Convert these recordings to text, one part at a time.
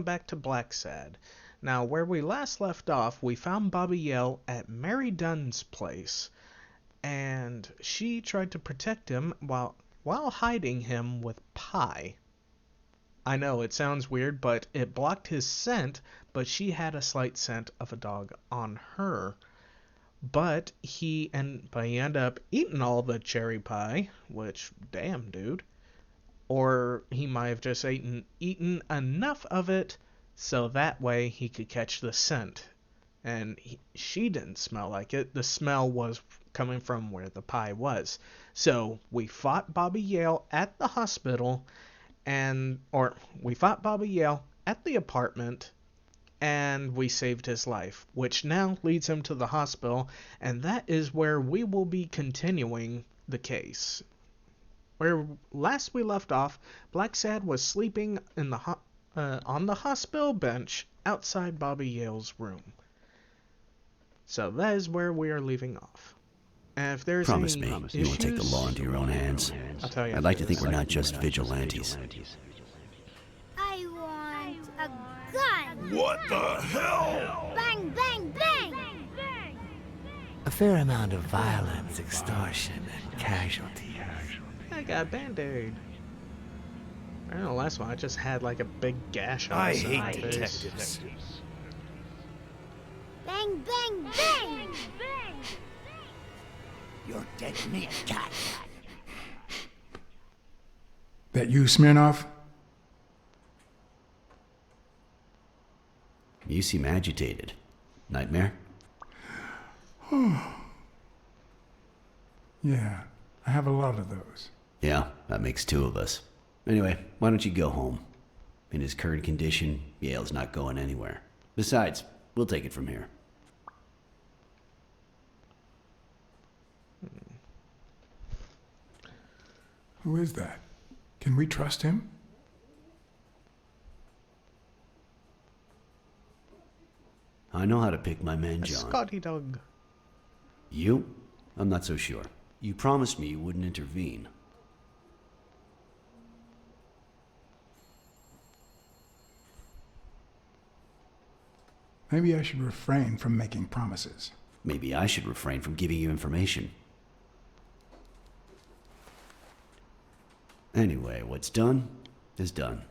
back to Blacksad. Now, where we last left off, we found Bobby Yale at Mary Dunn's place, and she tried to protect him while hiding him with pie. I know it sounds weird, but it blocked his scent, but she had a slight scent of a dog on her. But he ended up eating all the cherry pie, which damn dude. Or he might have just eaten enough of it so that way he could catch the scent. And she didn't smell like it. The smell was coming from where the pie was. So we fought Bobby Yale at the hospital, or we fought Bobby Yale at the apartment, and we saved his life, which now leads him to the hospital, and that is where we will be continuing the case. Where last we left off, Blacksad was sleeping on the hospital bench outside Bobby Yale's room. So that is where we are leaving off. And if there's Promise any me issues, you won't take the law into your own hands. I'll tell you. I'd like to think we're not just vigilantes. I want a gun! What the hell? Bang, bang, bang! A fair amount of violence, extortion, and casualties. I got a band-aid. I don't know, last one I just had like a big gash on I the side of my hate face. detectives. Bang, bang, bang! You're dead meat, cat. That you, Smirnoff? You seem agitated. Nightmare? Yeah, I have a lot of those. Yeah, that makes two of us. Anyway, why don't you go home? In his current condition, Yale's not going anywhere. Besides, we'll take it from here. Who is that? Can we trust him? I know how to pick my men, A John. Scotty dog. You? I'm not so sure. You promised me you wouldn't intervene. Maybe I should refrain from making promises. Maybe I should refrain from giving you information. Anyway, what's done is done.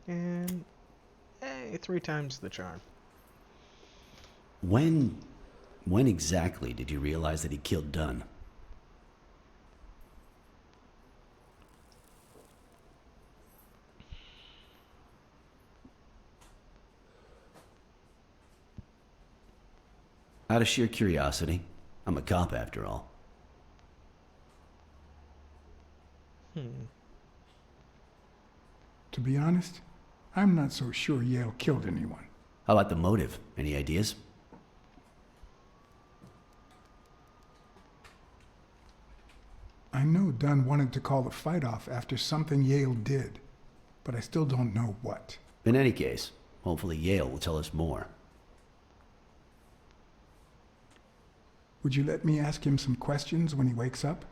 And hey, 3 times the charm. When exactly did you realize that he killed Dunn? Out of sheer curiosity. I'm a cop after all. To be honest, I'm not so sure Yale killed anyone. How about the motive? Any ideas? I know Dunn wanted to call the fight off after something Yale did, but I still don't know what. In any case, hopefully Yale will tell us more. Would you let me ask him some questions when he wakes up?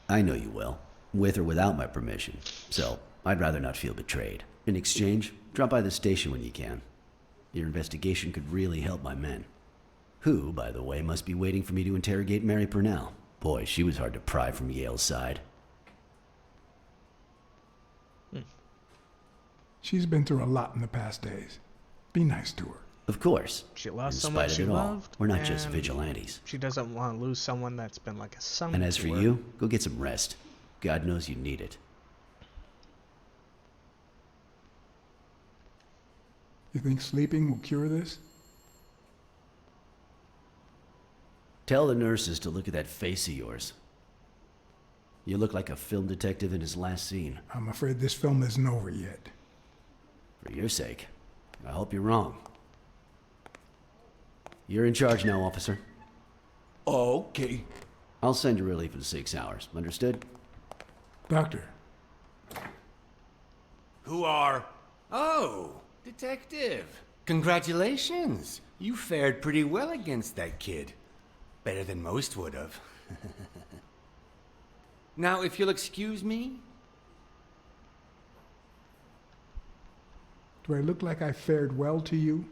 I know you will, with or without my permission, so I'd rather not feel betrayed. In exchange, drop by the station when you can. Your investigation could really help my men. Who, by the way, must be waiting for me to interrogate Mary Purnell. Boy, she was hard to pry from Yale's side. She's been through a lot in the past days. Be nice to her. Of course. She lost In someone spite she of it all, loved. we're not just and vigilantes. She doesn't want to lose someone that's been like a son. And as to for her. you, go get some rest. God knows you need it. You think sleeping will cure this? Tell the nurses to look at that face of yours. You look like a film detective in his last scene. I'm afraid this film isn't over yet. For your sake, I hope you're wrong. You're in charge now, officer. Okay. I'll send you relief in 6 hours. Understood? Doctor, Who are... Oh, Detective, congratulations. You fared pretty well against that kid. Better than most would have. Now, if you'll excuse me. Do I look like I fared well to you?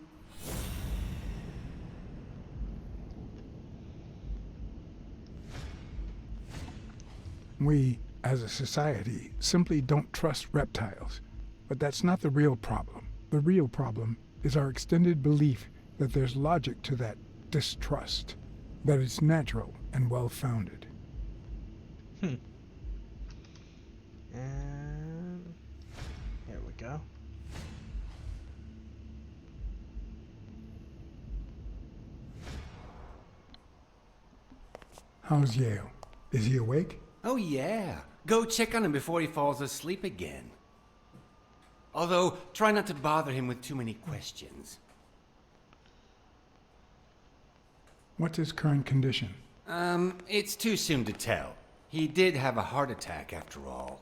We, as a society, simply don't trust reptiles. But that's not the real problem. The real problem is our extended belief that there's logic to that distrust, that it's natural and well-founded. And here we go. How's Yale? Is he awake? Oh, yeah. Go check on him before he falls asleep again. Although, try not to bother him with too many questions. What's his current condition? It's too soon to tell. He did have a heart attack after all.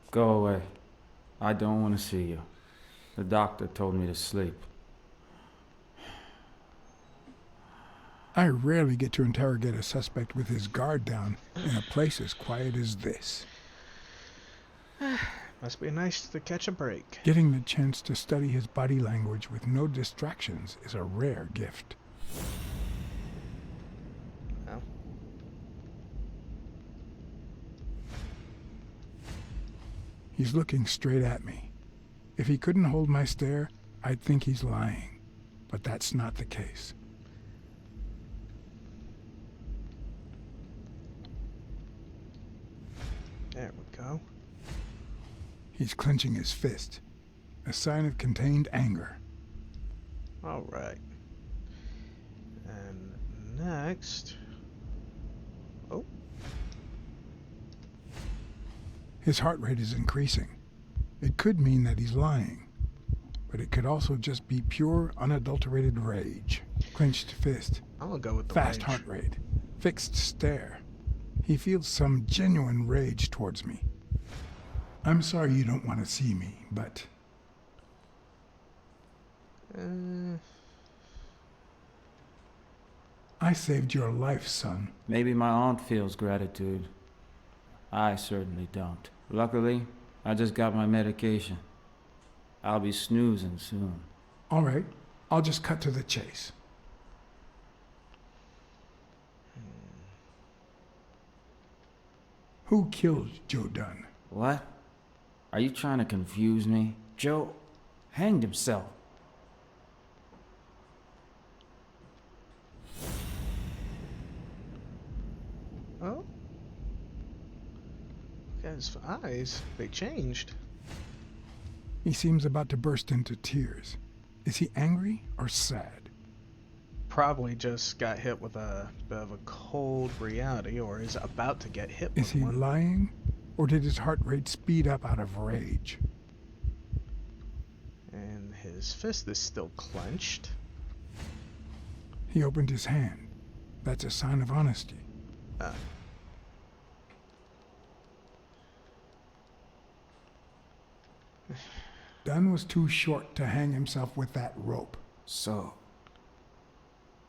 Go away. I don't want to see you. The doctor told me to sleep. I rarely get to interrogate a suspect with his guard down in a place as quiet as this. Must be nice to catch a break. Getting the chance to study his body language with no distractions is a rare gift. Well. He's looking straight at me. If he couldn't hold my stare, I'd think he's lying. But that's not the case. There we go. He's clenching his fist, a sign of contained anger. All right. And next... Oh. His heart rate is increasing. It could mean that he's lying, but it could also just be pure, unadulterated rage. Clenched fist, I'm gonna go with the fast rage. heart rate, fixed stare. He feels some genuine rage towards me. I'm sorry you don't want to see me, but... I saved your life, son. Maybe my aunt feels gratitude. I certainly don't. Luckily, I just got my medication. I'll be snoozing soon. All right, I'll just cut to the chase. Who killed Joe Dunn? What? Are you trying to confuse me? Joe hanged himself. Oh. His eyes, they changed. He seems about to burst into tears. Is he angry or sad? Probably just got hit with a bit of a cold reality, or is about to get hit with Is he one. lying, or did his heart rate speed up out of rage? And his fist is still clenched. He opened his hand. That's a sign of honesty. Dunn was too short to hang himself with that rope. So,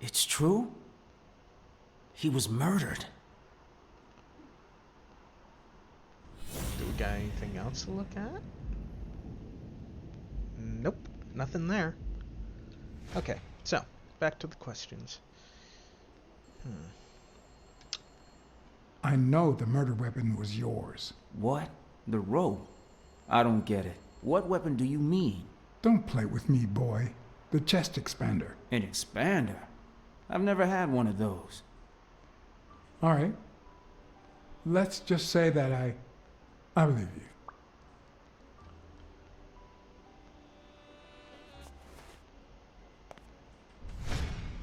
it's true? He was murdered. Do we got anything else to look at? Nope, nothing there. Okay, so, back to the questions. I know the murder weapon was yours. What? The rope? I don't get it. What weapon do you mean? Don't play with me, boy. The chest expander. An expander? I've never had one of those. All right. Let's just say that I believe you.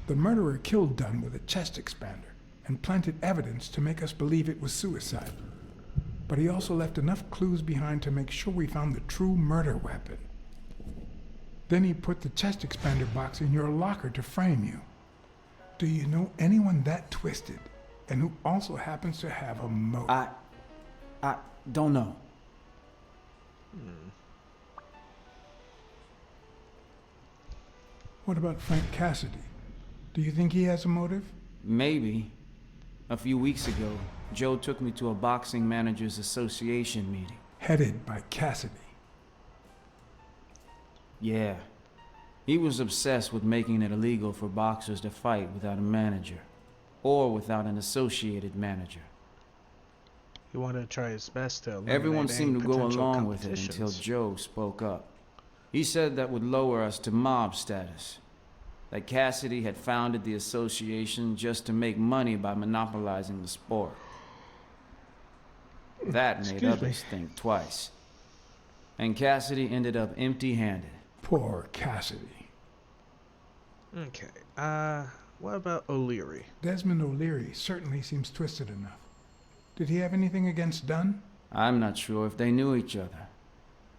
The murderer killed Dunn with a chest expander and planted evidence to make us believe it was suicide. but he also left enough clues behind to make sure we found the true murder weapon. Then he put the chest expander box in your locker to frame you. Do you know anyone that twisted and who also happens to have a motive? I don't know. What about Frank Cassidy? Do you think he has a motive? Maybe. A few weeks ago, Joe took me to a boxing managers association meeting. Headed by Cassidy. Yeah. He was obsessed with making it illegal for boxers to fight without a manager, or without an associated manager. He wanted to try his best to eliminate Everyone any seemed to go potential along with it until competitions. Joe spoke up. He said that would lower us to mob status. That Cassidy had founded the association just to make money by monopolizing the sport. That made Excuse me. others think twice. And Cassidy ended up empty-handed. Poor Cassidy. Okay, what about O'Leary? Desmond O'Leary certainly seems twisted enough. Did he have anything against Dunn? I'm not sure if they knew each other.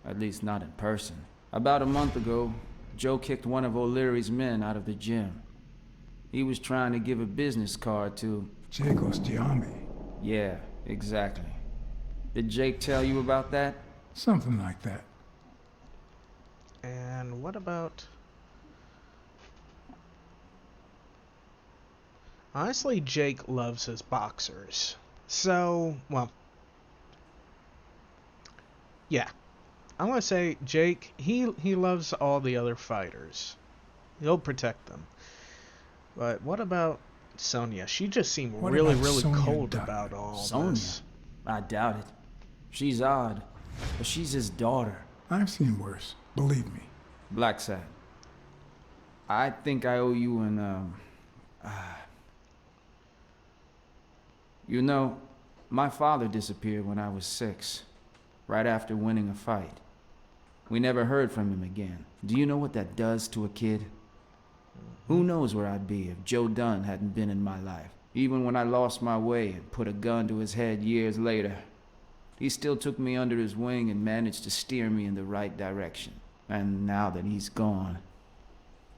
At least not in person. About a month ago, Joe kicked one of O'Leary's men out of the gym. He was trying to give a business card to... Jake Ostiami. Yeah, exactly. Did Jake tell you about that? Something like that. And what about... Honestly, Jake loves his boxers. So, well... Yeah. I'm gonna say Jake, he loves all the other fighters. He'll protect them. But what about Sonia? She just seemed What really, about really Sonia cold Dunn? about all Sonia? this. I doubt it. She's odd, but she's his daughter. I've seen worse, believe me. Blacksad. I think I owe you an, You know, my father disappeared when I was 6, right after winning a fight. We never heard from him again. Do you know what that does to a kid? Who knows where I'd be if Joe Dunn hadn't been in my life? Even when I lost my way and put a gun to his head years later, he still took me under his wing and managed to steer me in the right direction. And now that he's gone,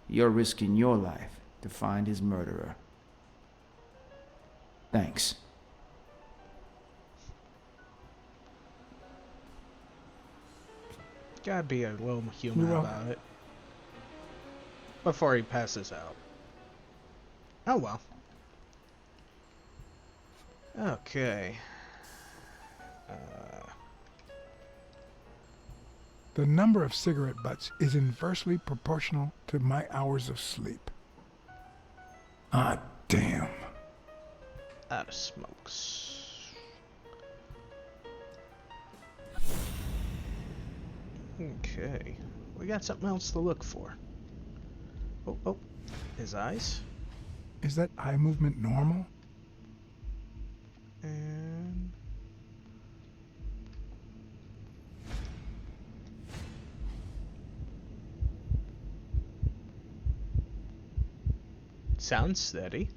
you're risking your life to find his murderer. Thanks. Gotta be a little human Well- about it. Before he passes out. Oh well. Okay. The number of cigarette butts is inversely proportional to my hours of sleep. Ah, damn. Out of smokes. Okay. We got something else to look for. Oh, his eyes. Is that eye movement normal? And... sounds steady.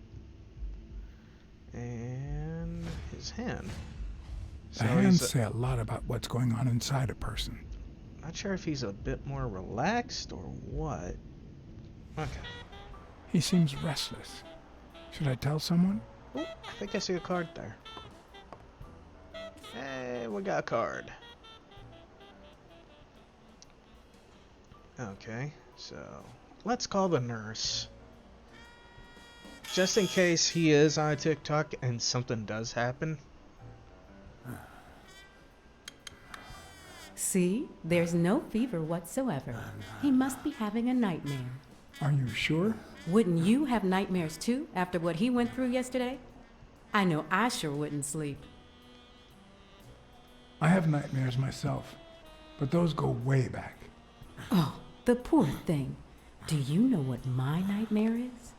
And his hand. The he's hands say a lot about what's going on inside a person. not sure if he's a bit more relaxed or what. Okay. He seems restless. Should I tell someone? Oh, I think I see a card there. Hey, we got a card. Okay, so let's call the nurse. Just in case he is on TikTok and something does happen. See, there's no fever whatsoever. He must be having a nightmare. Are you sure? Wouldn't you have nightmares too after what he went through yesterday? I know I sure wouldn't sleep. I have nightmares myself, but those go way back. Oh, the poor thing. Do you know what my nightmare is?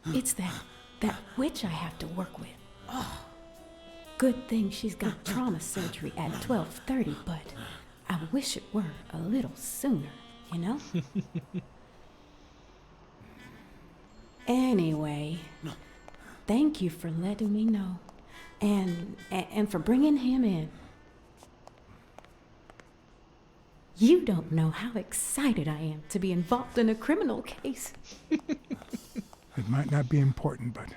It's that witch I have to work with. Oh, good thing she's got trauma surgery at 12:30, but I wish it were a little sooner, you know? Anyway, thank you for letting me know. and for bringing him in. You don't know how excited I am to be involved in a criminal case. It might not be important, but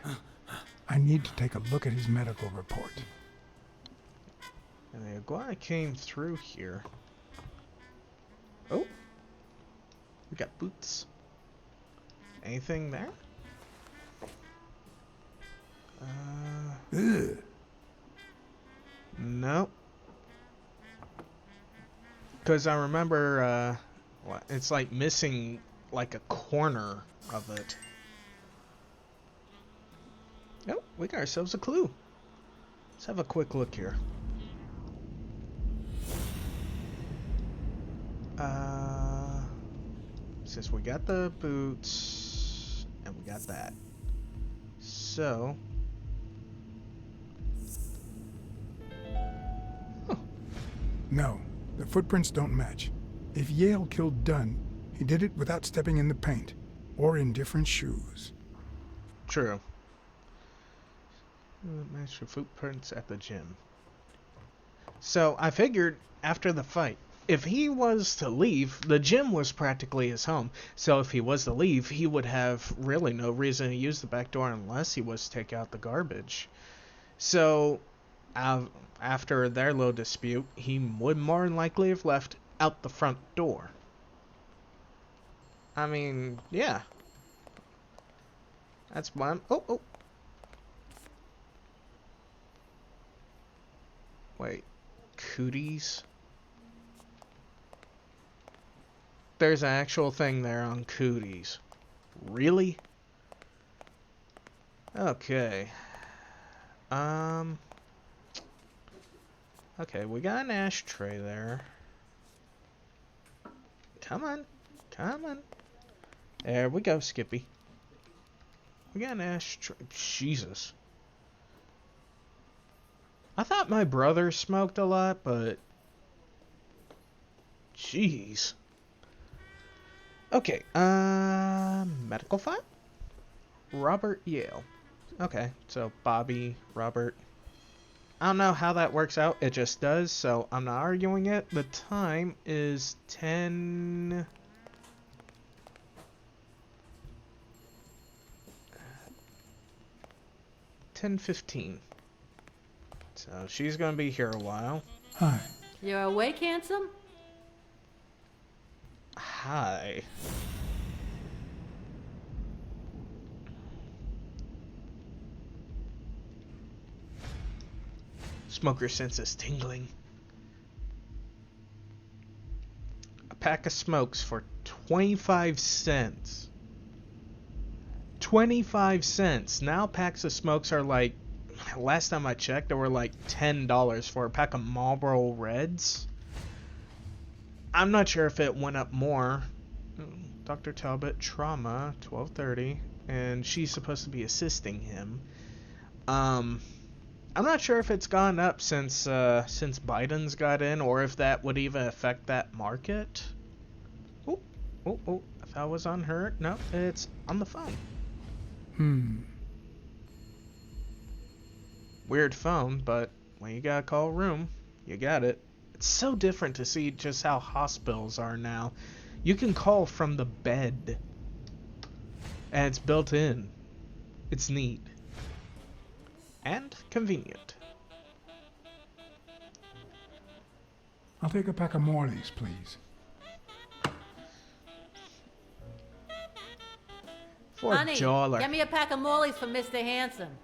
I need to take a look at his medical report. And the iguana came through here. Oh. We got boots. Anything there? Ugh. Nope. Because I remember, it's like missing like a corner of it. Oh, we got ourselves a clue. Let's have a quick look here. Since we got the boots and we got that, so No, the footprints don't match. If Yale killed Dunn, he did it without stepping in the paint, or in different shoes. true. Match your footprints at the gym. So I figured after the fight, if he was to leave, the gym was practically his home. So if he was to leave, he would have really no reason to use the back door unless he was to take out the garbage. So after their little dispute, he would more than likely have left out the front door. I mean, yeah. That's why I'm... Oh. Wait. Cooties? There's an actual thing there on cooties. Really? Okay. Okay, we got an ashtray there. Come on. There we go, Skippy. We got an ashtray. Jesus. I thought my brother smoked a lot, but... Jeez. Okay, medical file? Robert Yale. Okay, so Bobby, Robert. I don't know how that works out. It just does, so I'm not arguing it. The time is 10:15. So she's gonna be here a while. Hi. You're awake, handsome? Hi. Smoker senses tingling. A pack of smokes for 25 cents. 25 cents. Now packs of smokes are like, last time I checked, they were like $10 for a pack of Marlboro Reds. I'm not sure if it went up more. Dr. Talbot, trauma, 12:30, and she's supposed to be assisting him. I'm not sure if it's gone up since Biden's got in, or if that would even affect that market. Oh, I thought it was on her. No, it's on the phone. Weird phone, but when you gotta call a room, you got it. It's so different to see just how hospitals are now. You can call from the bed. And it's built in. It's neat. And convenient. I'll take a pack of Morleys, please. For Honey, $1. get me a pack of Morleys for Mr. Hanson.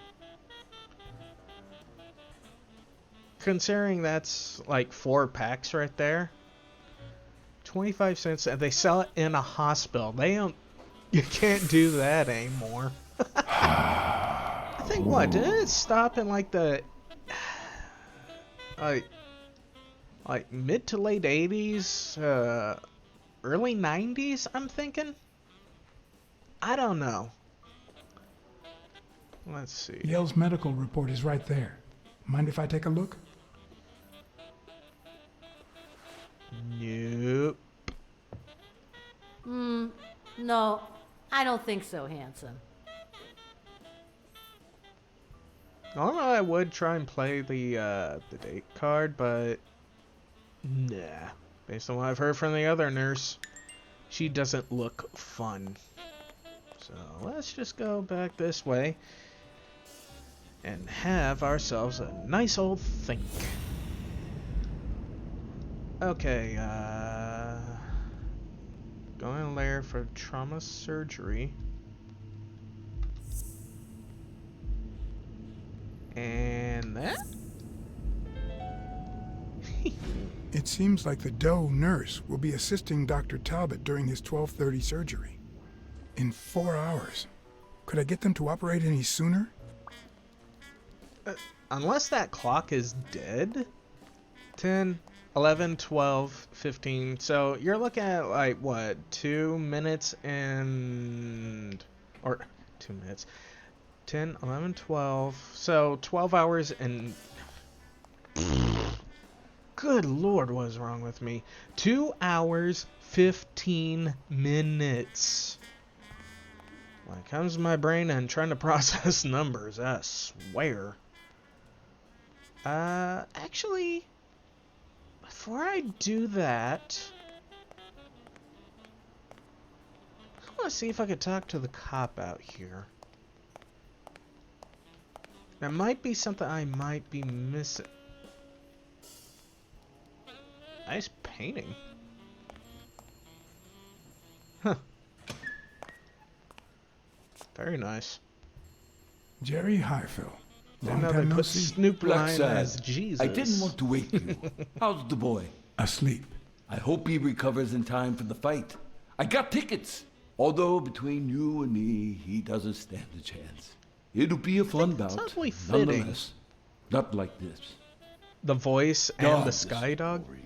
Considering that's like 4 packs right there. 25 cents, and they sell it in a hospital. They don't... You can't do that anymore. I think, what, didn't it stop in like the... Like mid to late 80s? Early 90s, I'm thinking? I don't know. Let's see. Yale's medical report is right there. Mind if I take a look? Nope. No, I don't think so, handsome. Normally I would try and play the date card, but nah. Based on what I've heard from the other nurse, she doesn't look fun. So let's just go back this way and have ourselves a nice old think. Okay, going there for trauma surgery. And that? It seems like the Doe nurse will be assisting Dr. Talbot during his 12:30 surgery. In 4 hours. Could I get them to operate any sooner? Unless that clock is dead. 10, 11, 12, 15. So you're looking at like what? 2 minutes and... Or 2 minutes. 10, 11, 12. So 12 hours and... Good lord, what is wrong with me? 2 hours, 15 minutes. When it comes to my brain and trying to process numbers, I swear. Actually, before I do that, I want to see if I could talk to the cop out here. There might be something I might be missing. Nice painting. Huh. Very nice. Jerry Highfill. Didn't Long know they time no put see. Snoop Lion as Blacksad, Jesus. I didn't want to wake you. How's the boy? Asleep. I hope he recovers in time for the fight. I got tickets. Although between you and me, he doesn't stand a chance. It'll be a fun bout. oddly fitting. Nonetheless, not like this. The voice and God, the this Sky is Dog. boring.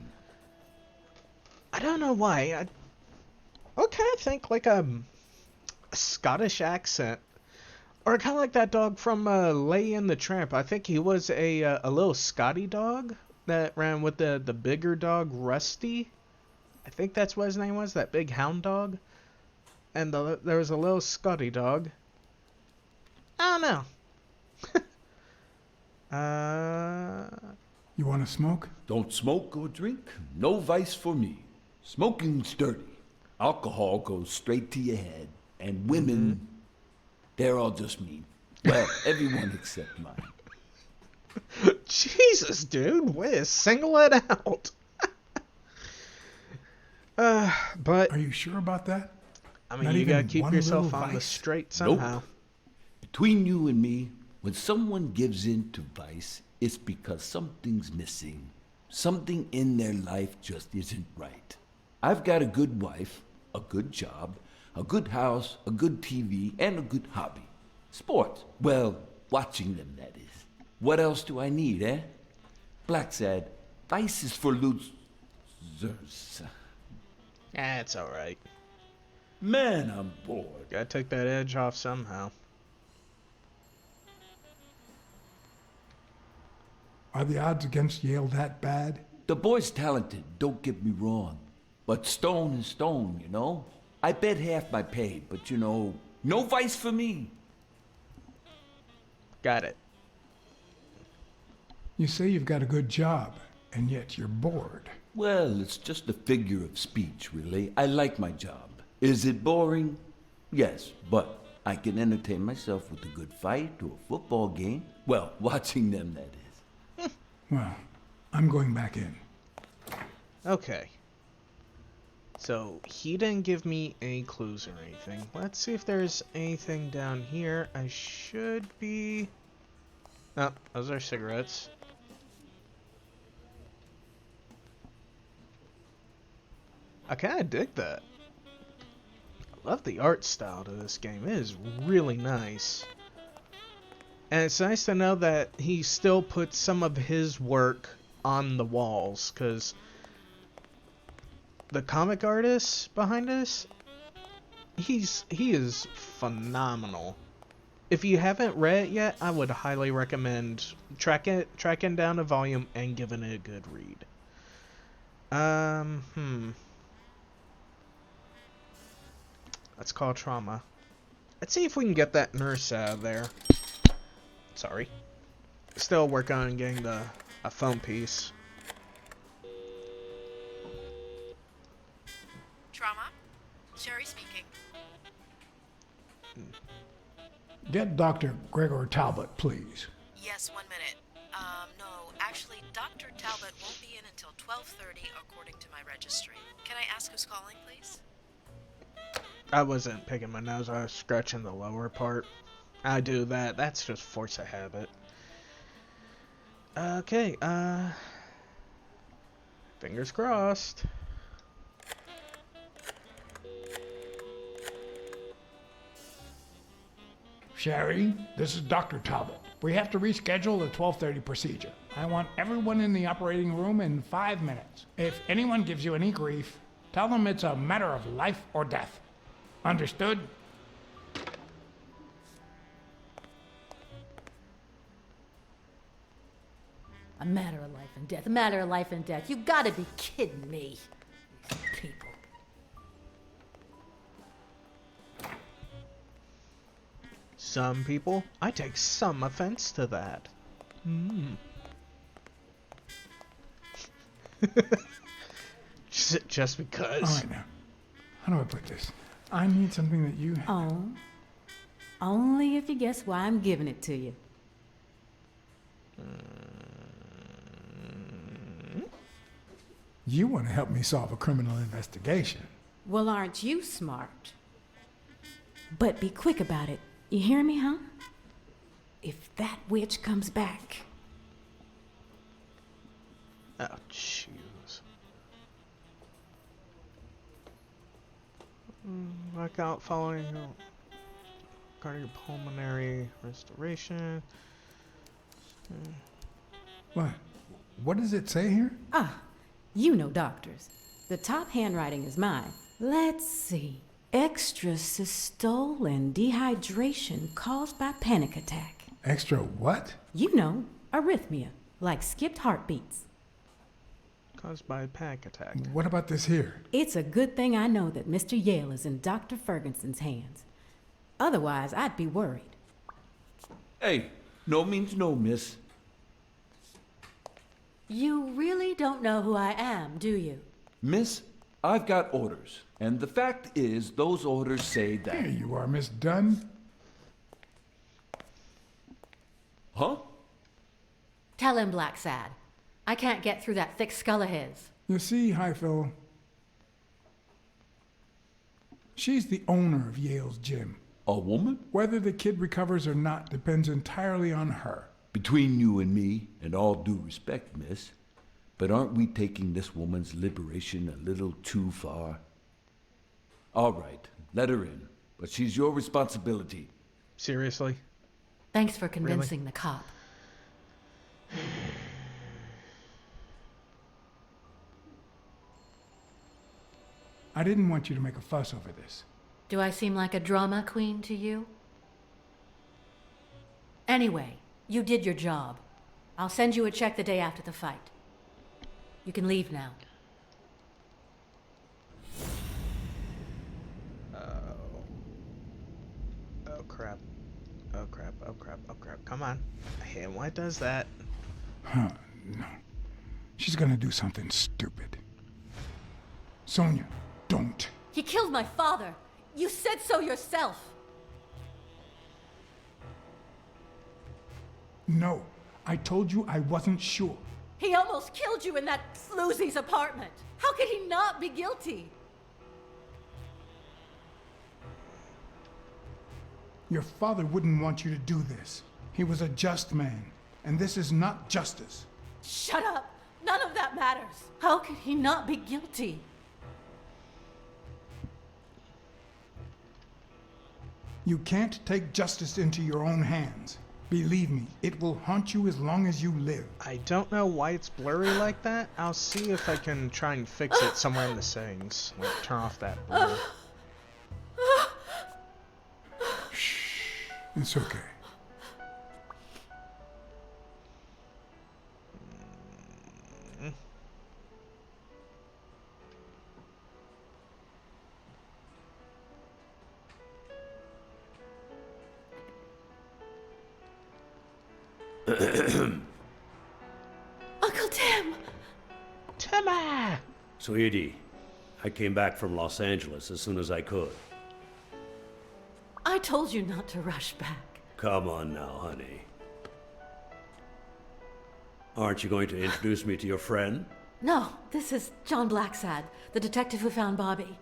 I don't know why. I kind of think like a Scottish accent, or kind of like that dog from Lady and the Tramp. I think he was a little Scotty dog that ran with the bigger dog, Rusty. I think that's what his name was. That big hound dog. And there was a little Scotty dog. I don't know. You want to smoke? Don't smoke or drink. No vice for me. Smoking's dirty. Alcohol goes straight to your head. And women, they're all just mean. Well, everyone except mine. Jesus, dude, way single it out. But Are you sure about that? I mean, Not you gotta even keep one yourself little on the vice? straight somehow. Nope. Between you and me, when someone gives in to vice, it's because something's missing. Something in their life just isn't right. I've got a good wife, a good job, a good house, a good TV, and a good hobby. Sports. Well, watching them, that is. What else do I need, eh? Blacksad, vice is for losers. It's alright. Man, I'm bored. Gotta take that edge off somehow. Are the odds against Yale that bad? The boy's talented, don't get me wrong. But stone is stone, you know? I bet half my pay, but you know, no vice for me. Got it. You say you've got a good job, and yet you're bored. Well, it's just a figure of speech, really. I like my job. Is it boring? Yes, but I can entertain myself with a good fight or a football game. Well, watching them, that is. Well, I'm going back in. Okay. So, he didn't give me any clues or anything. Let's see if there's anything down here. I should be... Oh, those are cigarettes. I kind of dig that. I love the art style to this game. It is really nice. And it's nice to know that he still puts some of his work on the walls, because the comic artist behind this, he is phenomenal. If you haven't read it yet, I would highly recommend tracking down a volume and giving it a good read. Let's call trauma. Let's see if we can get that nurse out of there. Sorry. still working on getting a phone piece. Trauma? Sherry speaking. Get Dr. Gregor Talbot, please. Yes, 1 minute. No, actually, Dr. Talbot won't be in until 12:30 according to my registry. Can I ask who's calling, please? I wasn't picking my nose, I was scratching the lower part. I do that, that's just force of habit. Okay, fingers crossed. Sherry, this is Dr. Talbot. We have to reschedule the 12:30 procedure. I want everyone in the operating room in 5 minutes. If anyone gives you any grief, tell them it's a matter of life or death. Understood? A matter of life and death. A matter of life and death. You gotta be kidding me. These people. Some people, I take some offense to that. Just because. All right, now. How do I put this? I need something that you... Oh. Only if you guess why I'm giving it to you. You want to help me solve a criminal investigation. Well, aren't you smart? But be quick about it. You hear me, huh? If that witch comes back. Oh, jeez. Work out following cardiopulmonary restoration. What? What does it say here? Ah, you know doctors. The top handwriting is mine. Let's see. Extrasystole and dehydration caused by panic attack. Extra what? You know, arrhythmia, like skipped heartbeats. Caused by a panic attack. What about this here? It's a good thing I know that Mr. Yale is in Dr. Ferguson's hands. Otherwise, I'd be worried. Hey, no means no, miss. You really don't know who I am, do you? Miss, I've got orders. And the fact is, those orders say that... Here you are, Miss Dunn. Huh? Tell him, Blacksad. I can't get through that thick skull of his. You see, Highfill, she's the owner of Yale's gym. A woman? Whether the kid recovers or not depends entirely on her. Between you and me, and all due respect, miss, but aren't we taking this woman's liberation a little too far? All right, let her in, but she's your responsibility. Seriously? Thanks for convincing the cop. I didn't want you to make a fuss over this. Do I seem like a drama queen to you? Anyway, you did your job. I'll send you a check the day after the fight. You can leave now. Oh crap. Oh crap, oh crap, oh crap. Come on. I hate when it does that. Huh, no. She's gonna do something stupid. Sonia, don't. He killed my father. You said so yourself. No, I told you I wasn't sure. He almost killed you in that floozy's apartment. How could he not be guilty? Your father wouldn't want you to do this. He was a just man, and this is not justice. Shut up. None of that matters. How could he not be guilty? You can't take justice into your own hands. Believe me, it will haunt you as long as you live. I don't know why it's blurry like that. I'll see if I can try and fix it somewhere in the settings. Like turn off that blur. It's okay. Uncle Tim! Timmy! Sweetie, I came back from Los Angeles as soon as I could. I told you not to rush back. Come on now, honey. Aren't you going to introduce me to your friend? No, this is John Blacksad, the detective who found Bobby.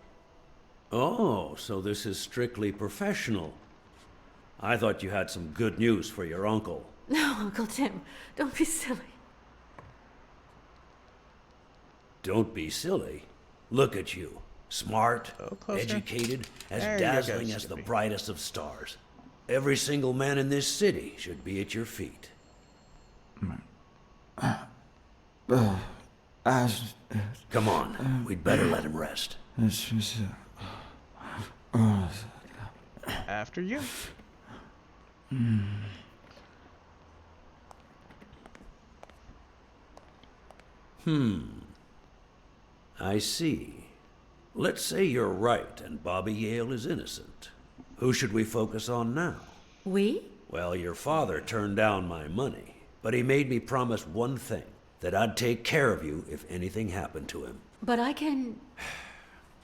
Oh, so this is strictly professional. I thought you had some good news for your uncle. No, Uncle Tim, don't be silly. Don't be silly. Look at you. Smart, educated, as There you go, dazzling as the Skippy. brightest of stars. Every single man in this city should be at your feet. Come on, we'd better let him rest. After you. I see. Let's say you're right and Bobby Yale is innocent. Who should we focus on now? We? Well, your father turned down my money, but he made me promise one thing, that I'd take care of you if anything happened to him. But I can...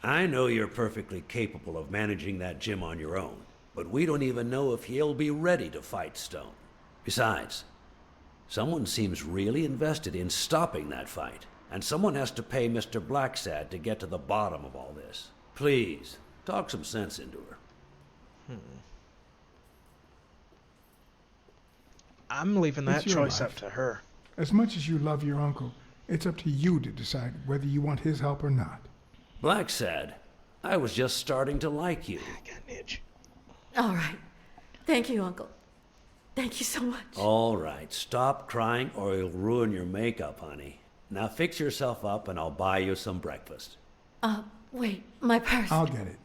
I know you're perfectly capable of managing that gym on your own, but we don't even know if he'll be ready to fight Stone. Besides, someone seems really invested in stopping that fight, and someone has to pay Mr. Blacksad to get to the bottom of all this. Please, talk some sense into her. I'm leaving that It's your choice life. up to her. As much as you love your uncle, it's up to you to decide whether you want his help or not. Blacksad, I was just starting to like you. I got an itch. All right. Thank you, Uncle. Thank you so much. All right, stop crying or you'll ruin your makeup, honey. Now fix yourself up and I'll buy you some breakfast. Wait, my purse. I'll get it.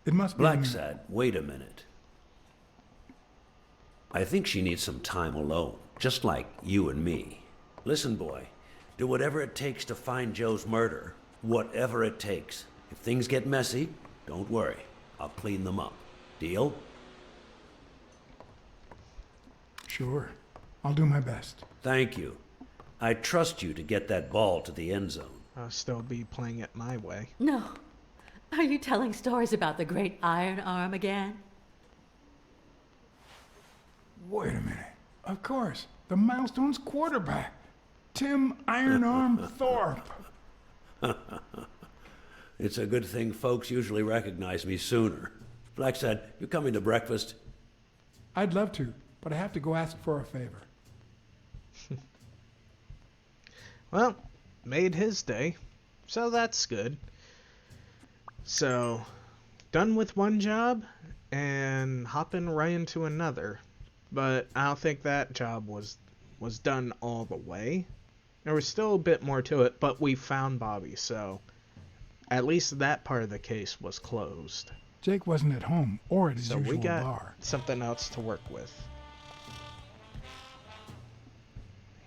It must be... Blacksad, wait a minute. I think she needs some time alone, just like you and me. Listen, boy, do whatever it takes to find Joe's murder. Whatever it takes. If things get messy, don't worry. I'll clean them up. Deal? Sure. I'll do my best. Thank you. I trust you to get that ball to the end zone. I'll still be playing it my way. No. Are you telling stories about the great iron arm again? Wait a minute. Of course. The Milestones quarterback. Tim Iron Arm Thorpe. It's a good thing folks usually recognize me sooner. Blacksad, you coming to breakfast? I'd love to, but I have to go ask for a favor. Well, made his day, so that's good. So, done with one job and hopping right into another. But I don't think that job was done all the way. There was still a bit more to it, but we found Bobby, so at least that part of the case was closed. Jake wasn't at home or at his So usual we got bar. something else to work with.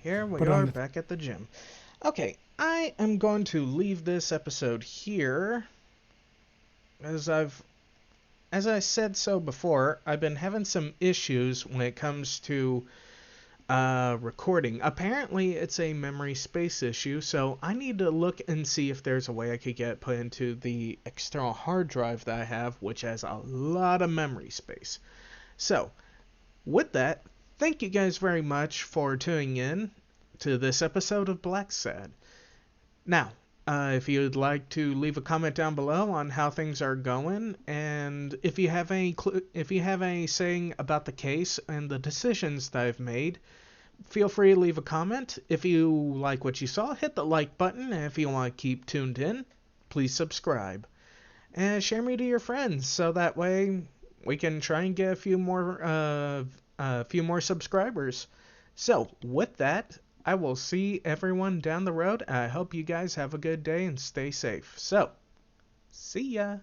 Here we But are on the- back at the gym. Okay, I am going to leave this episode here. As I said so before, I've been having some issues when it comes to recording. Apparently, it's a memory space issue, so I need to look and see if there's a way I could get put into the external hard drive that I have, which has a lot of memory space. So, with that, thank you guys very much for tuning in to this episode of Blacksad. Now, if you'd like to leave a comment down below on how things are going, and if you have any saying about the case and the decisions that I've made, feel free to leave a comment. If you like what you saw, hit the like button, and if you want to keep tuned in, please subscribe. And share me to your friends, so that way we can try and get a few more subscribers. So, with that, I will see everyone down the road. I hope you guys have a good day and stay safe. So, see ya.